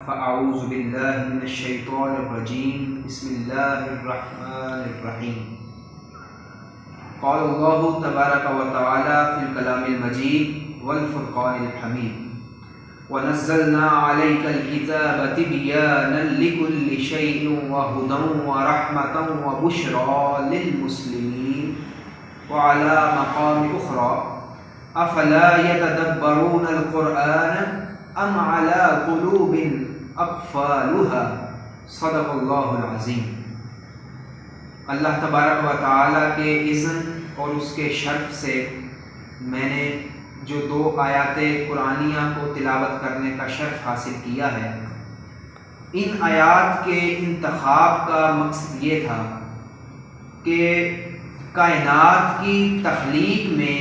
फ़अऊज़ु बिल्लाहि मिनश्शैतानिर्रजीम बिस्मिल्लाहिर्रहमानिर्रहीम। क़ाल अल्लाहु तबारक व तआला फ़िल कलामिल मजीद वल फ़ुरक़ानिल हमीद व नज़्ज़लना अलैकल किताब तिबयानन लिकुल्लि शैइन व हुदन व रहमतन व बुश्रा लिल मुस्लिमीन व अला मक़ामि उख़रा अफ़ला यतदब्बरूनल क़ुरआन अम अला क़ुलूबिन अक़फ़ालुहा। सदक़ल्लाहुल अज़ीम। अल्लाह तबारक व तआला के इज़्न और उसके शर्फ़ से मैंने जो दो आयाते कुरानिया को तिलावत करने का शर्फ़ हासिल किया है, इन आयात के इंतख़ाब का मकसद ये था कि कायनात की तख़लीक़ में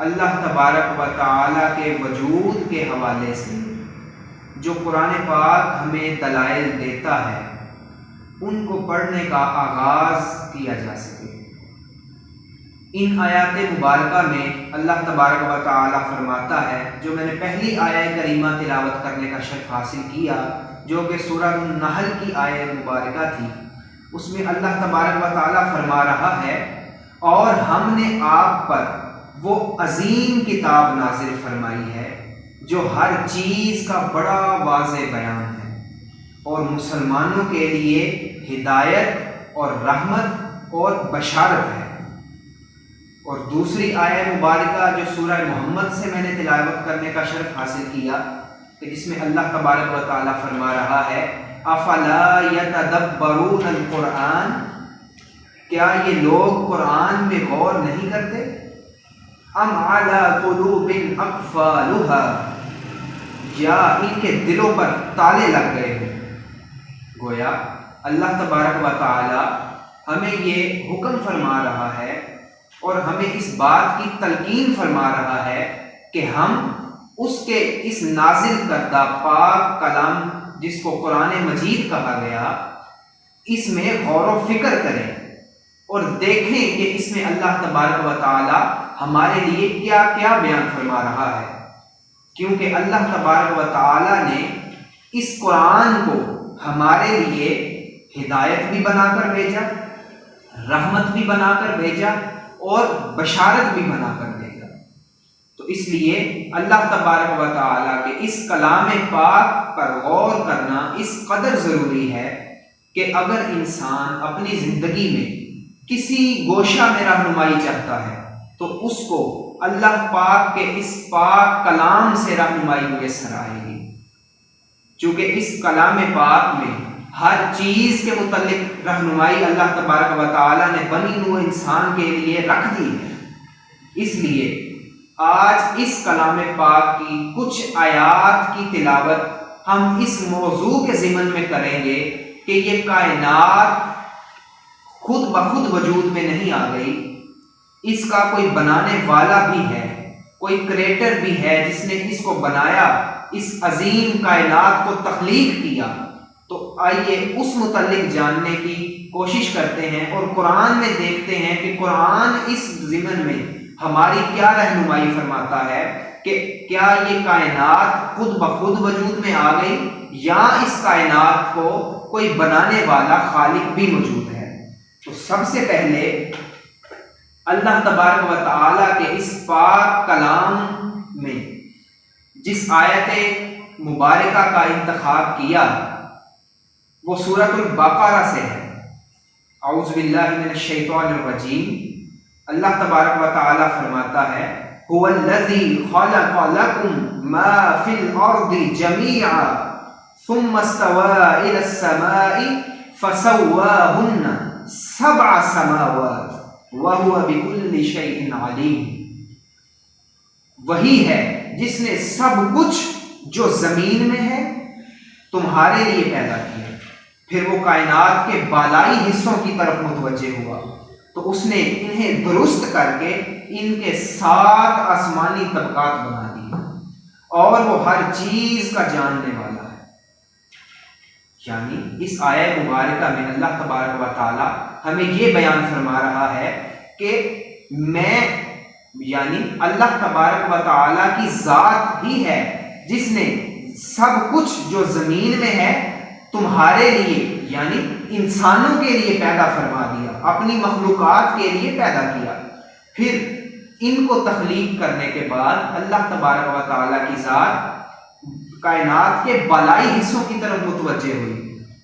अल्लाह तबारक व तआला के वजूद के हवाले से जो कुरान पाक हमें दलाइल देता है, उनको पढ़ने का आगाज़ किया जा सके। इन आयात मुबारका में अल्लाह तबारक व तआला फरमाता है, जो मैंने पहली आयत करीमा तिलावत करने का शर्फ़ हासिल किया, जो कि सूरह नहल की आयत मुबारका थी, उसमें अल्लाह तबारक व तआला फरमा रहा है, और हमने आप पर वो अजीम किताब नाजिल फरमाई है जो हर चीज़ का बड़ा वाज़े बयान है और मुसलमानों के लिए हिदायत और रहमत और बशारत है। और दूसरी आयत मुबारका जो सूरह मोहम्मद से मैंने तिलावत करने का शर्फ़ हासिल किया, कि जिसमें अल्लाह तबारक व तआला फरमा रहा है, अफ़ला यतदब्बरूनल क़ुरआन, क्या ये लोग कुरान में गौर नहीं करते? अम अला क़ुलूबिन अक़फ़ालुहा, या इनके दिलों पर ताले लग गए हैं। गोया अल्लाह तबारक व तआला हमें ये हुक्म फरमा रहा है और हमें इस बात की तलकीन फरमा रहा है कि हम उसके इस नाजिल करदा पाक कलाम, जिसको कुरान मजीद कहा गया, इसमें गौर व फिक्र करें और देखें कि इसमें अल्लाह तबारक व तआला हमारे लिए क्या क्या बयान फरमा रहा है। क्योंकि अल्लाह तबारक व तआला ने इस कुरान को हमारे लिए हिदायत भी बनाकर भेजा, रहमत भी बनाकर भेजा और बशारत भी बनाकर भेजा। तो इसलिए अल्लाह तबारक व तआला के इस कलाम पाक पर गौर करना इस कदर ज़रूरी है कि अगर इंसान अपनी ज़िंदगी में किसी गोशा में रहनुमाई चाहता है तो उसको अल्लाह पाक के इस पाक कलाम से रहनुमाई मुयस्सर आएगी। चूँकि इस कलाम पाक में हर चीज़ के मुतल्लिक रहनुमाई अल्लाह तबारक व तआला ने बनी नूह इंसान के लिए रख दी है। इसलिए आज इस कलाम पाक की कुछ आयात की तिलावत हम इस मौजू के ज़िमन में करेंगे कि ये कायनात खुद ब खुद वजूद में नहीं आ गई, इसका कोई बनाने वाला भी है, कोई क्रिएटर भी है जिसने इसको बनाया, इस अजीम कायनात को तख्लीक किया। तो आइए उस मुतल्लिक जानने की कोशिश करते हैं और कुरान में देखते हैं कि कुरान इस ज़िमन में हमारी क्या रहनुमाई फरमाता है कि क्या ये कायनात खुद ब खुद वजूद में आ गई या इस कायनात को कोई बनाने वाला खालिक भी मौजूद है। तो सबसे पहले अल्लाह तबारक व तआला के इस पाक कलाम में जिस आयत मुबारका का इंतखाब किया वो सूरतुल बक़रा से है। औज़ु बिल्लाहि मिनश्शैतानिर्रजीम। अल्लाह तबारक व तआला फरमाता है, हुवल्लज़ी ख़लक़ लकुम मा फ़िल अर्दि जमीअ सुम्मा इस्तवा इलस समाई फ़सव्वाहुन्ना सबअ समावात व हुवा बिकुल्लि शैइन अलीम। वही है जिसने सब कुछ जो जमीन में है तुम्हारे लिए पैदा किया, फिर वो कायनात के बालाई हिस्सों की तरफ मुतवज्जे हुआ तो उसने इन्हें दुरुस्त करके इनके 7 आसमानी तबकात बना दिए और वो हर चीज का जानने वाला है। यानी इस आयत मुबारका में अल्लाह तबारक व तआला हमें ये बयान फरमा रहा है कि मैं यानी अल्लाह तबारक व तआला की ज़ात ही है जिसने सब कुछ जो जमीन में है तुम्हारे लिए यानी इंसानों के लिए पैदा फरमा दिया, अपनी मखलूकात के लिए पैदा किया। फिर इनको तख्लीक करने के बाद अल्लाह तबारक व तआला की ज़ात कायनात के बालाई हिस्सों की तरफ मुतवज्जे हुई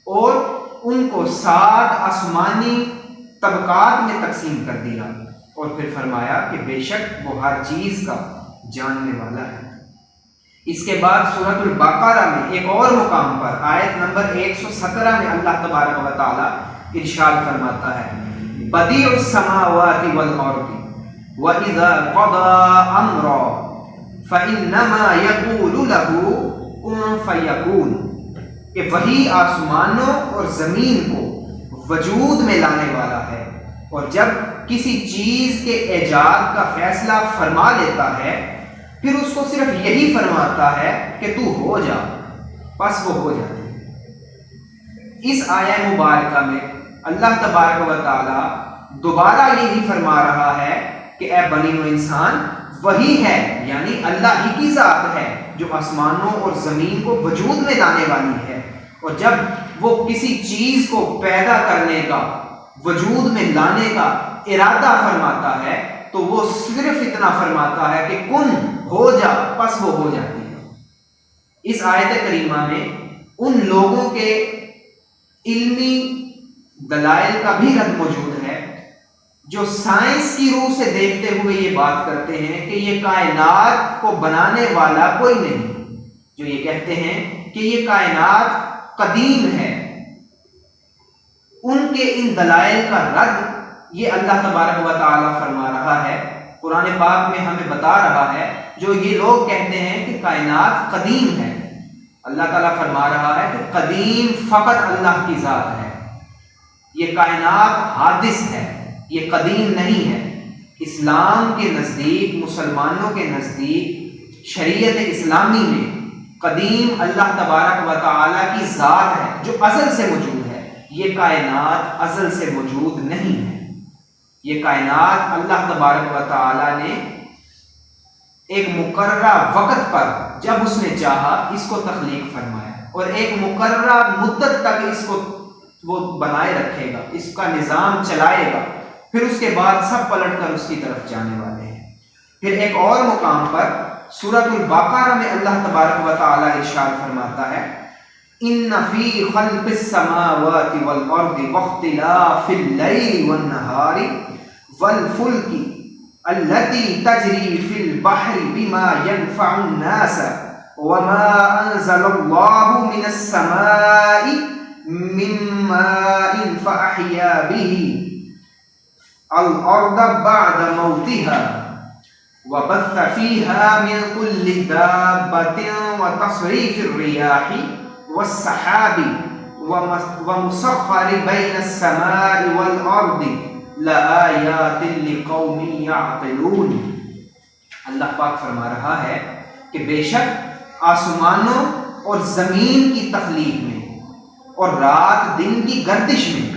और उनको 7 आसमानी तबकात में तकसीम कर दिया और फिर फरमाया कि बेशक वो हर चीज़ का जानने वाला है। इसके बाद सूरतुल बकरा में एक और मुकाम पर आयत नंबर 117 में अल्लाह तबारक व तआला इरशाद फरमाता है, बदीउस समावाति वल अर्दी व इज़ा क़दा अम्रा फ़इन्नमा यक़ूलु लहू कुन फ़यकून, कि वही आसमानों और ज़मीन को वजूद में लाने वाला है और जब किसी चीज़ के ऐजाद का फैसला फरमा लेता है फिर उसको सिर्फ यही फरमाता है कि तू हो जा, बस वो हो जाती है। इस आया मुबारका में अल्लाह तबारक व तआला दोबारा यही फरमा रहा है कि ए बनी व इंसान, वही है यानी अल्लाह ही की ज़ात है जो आसमानों और ज़मीन को वजूद में लाने वाली है और जब वो किसी चीज़ को पैदा करने का, वजूद में लाने का इरादा फरमाता है तो वो सिर्फ इतना फरमाता है कि कुन हो जा, बस वो हो जाती है। इस आयत करीमा में उन लोगों के इल्मी दलाइल का भी रद्द मौजूद है जो साइंस की रूह से देखते हुए ये बात करते हैं कि ये कायनात को बनाने वाला कोई नहीं, जो ये कहते हैं कि ये कायनात कदीम है। उनके इन दलाइल का रद्द ये अल्लाह तबारक व तआला फरमा रहा है, कुरान पाक में हमें बता रहा है। जो ये लोग कहते हैं कि कायनात कदीम है, अल्लाह ताला फरमा रहा है कि कदीम फ़कत अल्लाह की ज़ात है, ये कायनात हादिस है, ये कदीम नहीं है। इस्लाम के नज़दीक, मुसलमानों के नज़दीक, शरीयत इस्लामी में कदीम अल्लाह तबारक व तआला की ज़ात है जो अज़ल से मौजूद है। ये कायनात अज़ल से मौजूद नहीं है, ये कायनात अल्लाह तबारक व तआला ने एक मुकर्ररा वक़्त पर जब उसने चाहा इसको तख्लीक फरमाया और एक मुकर्ररा मुद्दत तक इसको वो बनाए रखेगा, इसका निज़ाम चलाएगा, फिर उसके बाद सब पलट कर उसकी तरफ जाने वाले हैं। फिर एक और मुकाम पर सूरतुल बकरा में अल्लाह तबारक व तआला इरशाद फरमाता है, इन्न फी खल्क़िस समावाति वल अर्दि वख्तिलाफिल लैली वन नहारी वल फुल्की अल्लती तजरी फिल बहरी बिमा यनफ़उन नास वमा अंज़लल्लाहु मिनस समाई मिन माइन फ़अहया बिही अल अर्द बअद मौतिहा व बस्स फ़ीहा मिन कुल्लि दाब्बतिन व तस्रीफ़िर रियाहि वस्सहाबि व मुसख़्ख़रि बैनस समाई वल अर्दि लआयातिन लिक़ौमिन यअक़िलून। अल्लाह पाक फरमा रहा है कि बेशक आसमानों और ज़मीन की तख्लीक में और रात दिन की गर्दिश में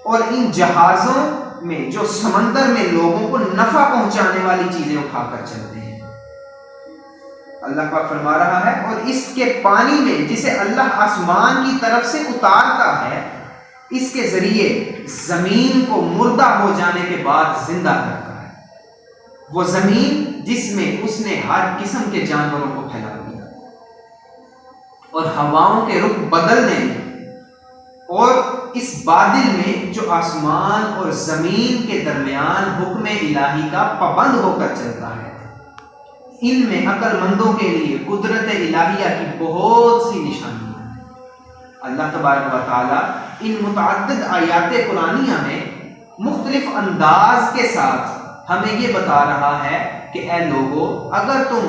और इन जहाज़ों में जो समंदर में लोगों को नफ़ा पहुंचाने वाली चीज़ें उठाकर चलते हैं, अल्लाह पाक फरमा रहा है, और इसके पानी में जिसे अल्लाह आसमान की तरफ से उतारता है, इसके जरिए जमीन को मुर्दा हो जाने के बाद जिंदा करता है। वो जमीन जिसमें उसने हर किस्म के जानवरों को फैला दिया और हवाओं के रुख बदलने में और इस बादल में जो आसमान और जमीन के दरमियान हुक्म इलाही का पाबंद होकर चलता है, इनमें अक्लमंदों के लिए कुदरत इलाहिया की बहुत सी निशानियां हैं। अल्लाह तबारक व तआला इन मुतअद्दिद आयात कुरानिया में मुख्तलिफ अंदाज के साथ हमें ये बता रहा है कि ए लोगों, अगर तुम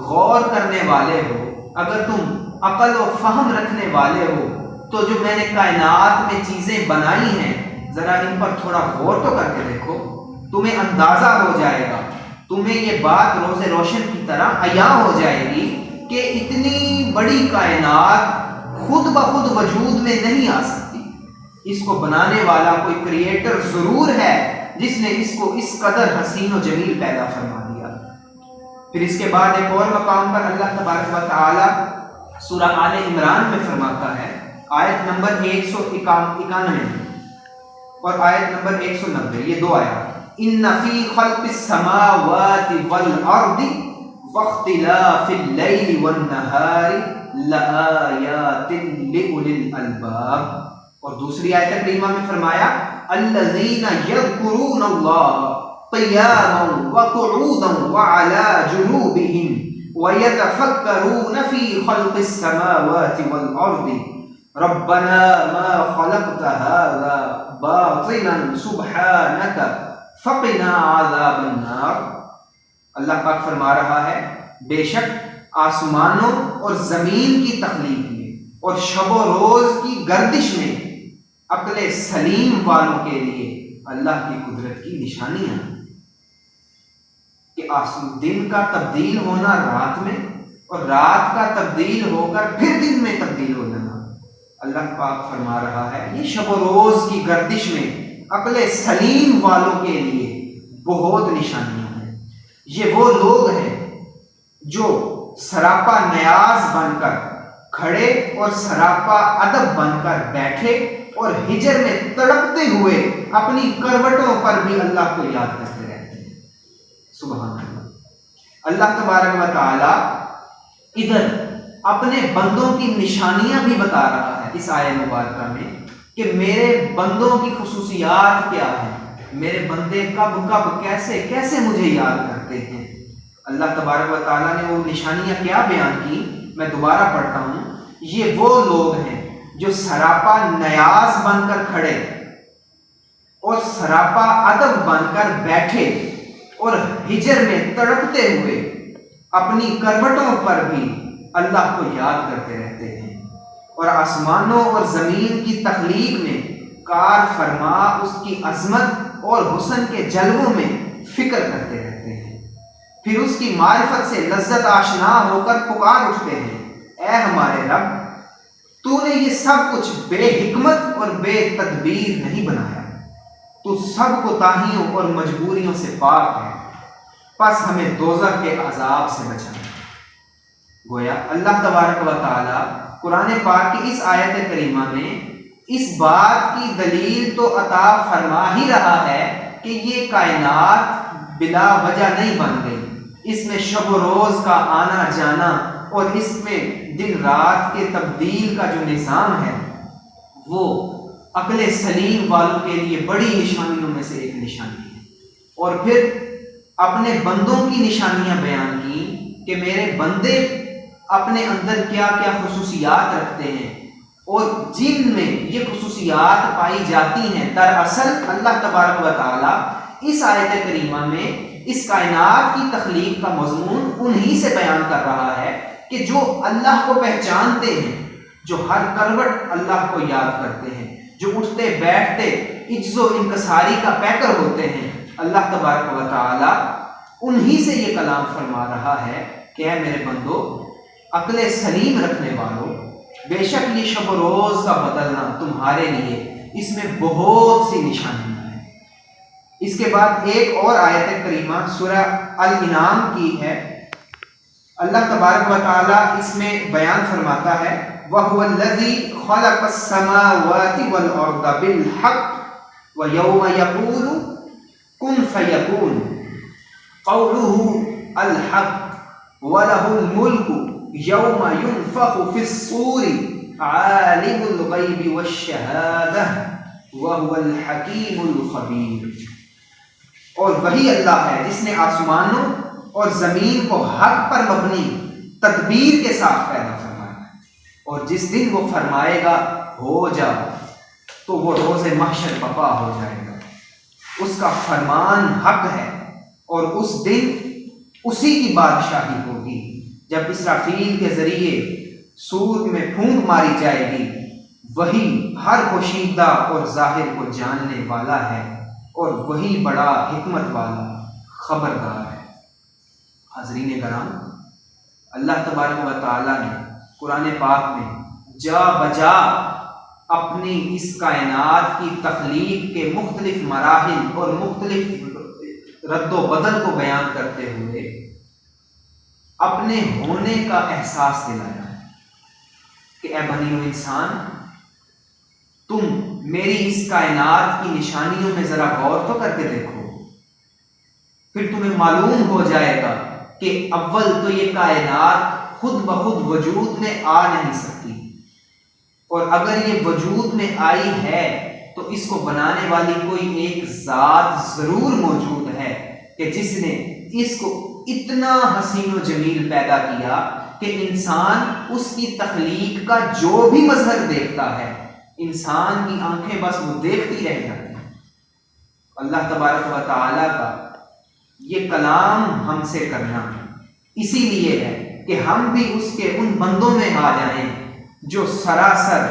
गौर करने वाले हो, अगर तुम अकल और फहम रखने वाले हो, तो जो मैंने कायनात में चीज़ें बनाई हैं ज़रा इन पर थोड़ा गौर तो करके देखो, तुम्हें अंदाज़ा हो जाएगा, तुम्हें ये बात रोज़े रोशन की तरह अया हो जाएगी कि इतनी बड़ी कायनात खुद ब खुद वजूद में नहीं आ सकती। इसको बनाने वाला कोई क्रिएटर ज़रूर है जिसने इसको इस कदर हसीन और जमील पैदा फरमा दिया। फिर इसके बाद एक और मकाम पर अल्लाह तबारक व तआला सूरह आले इमरान में फरमाता है, आयत नंबर 191 और आयत नंबर 190, ये दो आयत, इन्ना फी खल्क़िस समावाति वल अर्दि वख्तिलाफिल लैलि वन नहारि लआयातिन लिउलिल अलबाब। और दूसरी आयत करीमा में फरमाया, अल्लज़ीना यज़कुरूनल्लाह क़ियामन व क़ुऊदन व अला जुनूबिहिम व यतफ़क्करून फ़ी ख़ल्क़िस समावाति वल अर्दि रब्बना मा ख़लक़्त हाज़ा बातिलन सुब्हानका फ़क़िना अज़ाबन नार। अल्लाह पाक फरमा रहा है, बेशक आसमानों और जमीन की तख्लीक में और शबो रोज की गर्दिश में अक्ले सलीम वालों के लिए अल्लाह की कुदरत की निशानियां कि दिन का तब्दील होना रात में और रात का तब्दील होकर फिर दिन में तब्दील हो जाना। अल्लाह पाक फरमा रहा है, ये शब रोज की गर्दिश में अक्ले सलीम वालों के लिए बहुत निशानियां हैं। ये वो लोग हैं जो सरापा न्याज बनकर खड़े और सरापा अदब बनकर बैठे और हिजर में तड़पते हुए अपनी करवटों पर भी अल्लाह को याद करते रहते हैं। सुभान अल्लाह। अल्लाह तबारक व तआला इधर अपने बंदों की निशानियां भी बता रहा है इस आयत मुबारक में कि मेरे बंदों की खुसूसियात क्या है, मेरे बंदे कब कब कैसे कैसे मुझे याद करते हैं। अल्लाह तबारक व तआला ने वो निशानियां क्या बयान की, मैं दोबारा पढ़ता हूँ। ये वो लोग हैं जो सरापा नयाज बनकर खड़े और सरापा अदब बनकर बैठे और हिजर में तड़पते हुए अपनी करवटों पर भी अल्लाह को याद करते रहते हैं और आसमानों और जमीन की तख्लीक में कार फरमा उसकी अजमत और हुस्न के जलवों में फिक्र करते रहते हैं। फिर उसकी मारिफत से लज्जत आशना होकर पुकार उठते हैं, ऐ हमारे रब, तूने ये सब कुछ बेहिकमत और बेतदबीर नहीं बनाया, तू सब कोताहियों और मजबूरियों से पाक है, बस हमें दोज़ख के अजाब से बचा। गोया अल्लाह तबारक व तआला कुरान पाक की इस आयत करीमा में इस बात की दलील तो अता फरमा ही रहा है कि ये कायनात बिला वजह नहीं बन गई, इसमें शब रोज का आना जाना और इसमें दिन रात के तब्दील का जो निज़ाम है वो अक्ले सलीम वालों के लिए बड़ी निशानियों में से एक निशानी है। और फिर अपने बंदों की निशानियां बयान की कि मेरे बंदे अपने अंदर क्या क्या खुसूसियात रखते हैं और जिन में ये खुसूसियात पाई जाती हैं। दरअसल अल्लाह तबारक व तआला इस आयत करीमा में इस कायनात की तख्लीक का मज़मून उन्हीं से बयान कर रहा है कि जो अल्लाह को पहचानते हैं, जो हर करवट अल्लाह को याद करते हैं, जो उठते बैठते इज्जो इंकसारी का पैकर होते हैं। अल्लाह तबारक व तआला उन्हीं से ये कलाम फरमा रहा है कि ऐ मेरे बंदो, अक्ले सलीम रखने वालों, बेशक ये शब रोज का बदलना तुम्हारे लिए इसमें बहुत सी निशानियां हैं। इसके बाद एक और आयत करीमा सूरह अल इनाम की है। अल्लाह तबारक व तआला इसमें बयान फरमाता है, वहुवल्लज़ी खलक़स समावाति वल अर्द बिल हक़ व यौम यक़ूलु कुन फयकून क़ौलुहु अल हक़ व लहुल मुल्कु यौम युनफ़ख़ु फ़िस्सूरि आलिमुल ग़ैबि वश्शहादह व हुवल हकीमुल ख़बीर। और वही अल्लाह है जिसने आसमानों और ज़मीन को हक पर मबनी तदबीर के साथ पैदा फरमाया और जिस दिन वो फरमाएगा हो जा तो वो रोज़े महशर बपा हो जाएगा। उसका फरमान हक है और उस दिन उसी की बादशाही होगी जब इसराफील के जरिए सूर में फूंक मारी जाएगी। वही हर पोशीदा और जाहिर को जानने वाला है और वही बड़ा हिकमत वाला खबरदार है। हाज़रीन कराम, अल्लाह तबारक व तआला ने कुरान पाक में जा बजा अपनी इस कायनात की तख्लीक के मुख्तलिफ मराहिल और मुख्तलिफ रद्दो बदल को बयान करते हुए अपने होने का एहसास दिलाया है। कि ए बनी इंसान, तुम मेरी इस कायनात की निशानियों में जरा गौर तो करके देखो, फिर तुम्हें मालूम हो जाएगा कि अव्वल तो ये कायनात खुद ब खुद वजूद में आ नहीं सकती, और अगर ये वजूद में आई है तो इसको बनाने वाली कोई एक जात जरूर मौजूद है कि जिसने इसको इतना हसीन और जमील पैदा किया कि इंसान उसकी तख्लीक का जो भी मजहर देखता है, इंसान की आंखें बस वो देखती रह जाती हैं। अल्लाह तबारक व तआला का ये कलाम हमसे करना इसीलिए है कि हम भी उसके उन बंदों में आ जाएं जो सरासर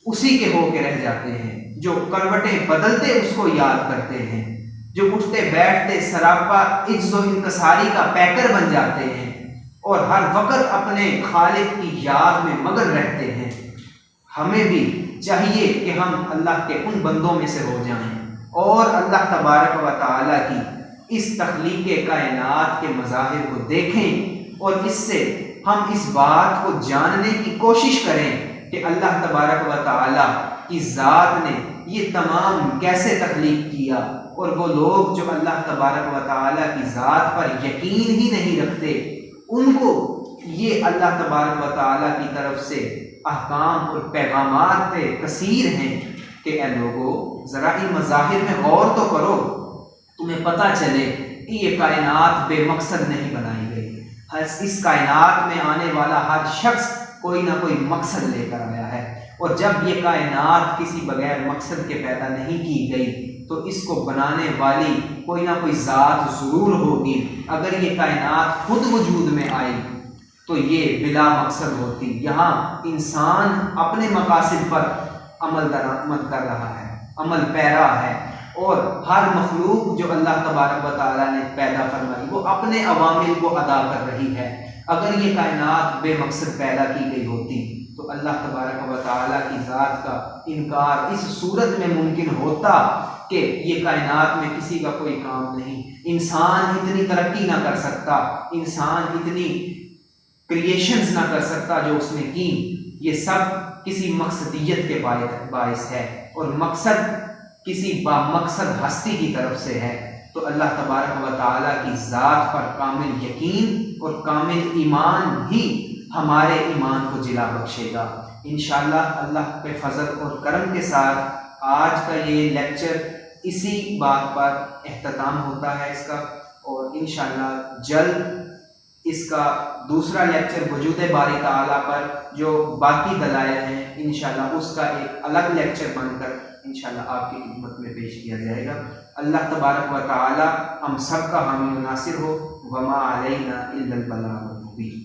उसी के होके रह जाते हैं, जो करवटें बदलते उसको याद करते हैं, जो उठते बैठते सरापा इज्जो इनकसारी का पैकर बन जाते हैं और हर वक्त अपने खालिक की याद में मगन रहते हैं। हमें भी चाहिए कि हम अल्लाह के उन बंदों में से हो जाएं और अल्लाह तबारक व तआला की इस तख्लीक़ कायनात के मज़ाहिर को देखें और इससे हम इस बात को जानने की कोशिश करें कि अल्लाह तबारक व तआला की ज़ात ने ये तमाम कैसे तख्लीक़ किया, और वो लोग जो अल्लाह तबारक व तआला की ज़ात पर यकीन ही नहीं रखते, उनको ये अल्लाह तबारक व तआला की तरफ से अहकाम और पैगामात पे कसीर हैं कि ए लोगो, ज़रा इन मज़ाहिर में गौर तो करो, तुम्हें पता चले कि ये कायनात बेमकसद नहीं बनाई गई। इस कायनात में आने वाला हर शख्स कोई ना कोई मकसद लेकर आया है, और जब ये कायनात किसी बगैर मकसद के पैदा नहीं की गई तो इसको बनाने वाली कोई ना कोई ज़ात ज़रूर होगी। अगर ये कायनात खुद वजूद में आई तो ये बिला मकसद होती। यहाँ इंसान अपने मकासद पर अमल दरामद कर रहा है, अमल पैरा है, और हर मखलूक जो अल्लाह तबारक व तआला ने पैदा फरमाई वो अपने अवामिल को अदा कर रही है। अगर ये कायनात बेमकसद पैदा की गई होती तो अल्लाह तबारक व तआला की ज़ात का इनकार इस सूरत में मुमकिन होता कि ये कायनात में किसी का कोई काम नहीं, इंसान इतनी तरक्की ना कर सकता, इंसान इतनी क्रिएशंस ना कर सकता जो उसने की। ये सब किसी मकसदियत के बायस है, और मकसद किसी बामकसद हस्ती की तरफ से है। तो अल्लाह तबारक व तआला की ज़ात पर कामिल यकीन और कामिल ईमान ही हमारे ईमान को जिला बख्शेगा इंशाअल्लाह। अल्लाह के फजल और करम के साथ आज का ये लेक्चर इसी बात पर एख्तिताम होता है इसका, और इंशाअल्लाह जल्द इसका दूसरा लेक्चर वजूद बारी ताला पर जो बाकी दलाइल हैं इंशाअल्लाह उसका एक अलग लेक्चर बनकर इंशाअल्लाह आपकी खिदमत में पेश किया जाएगा। अल्लाह तबारक व तआला हम सब का हामी नासिर हो। वमा अलैना इल्लल बलागुल मुबीन।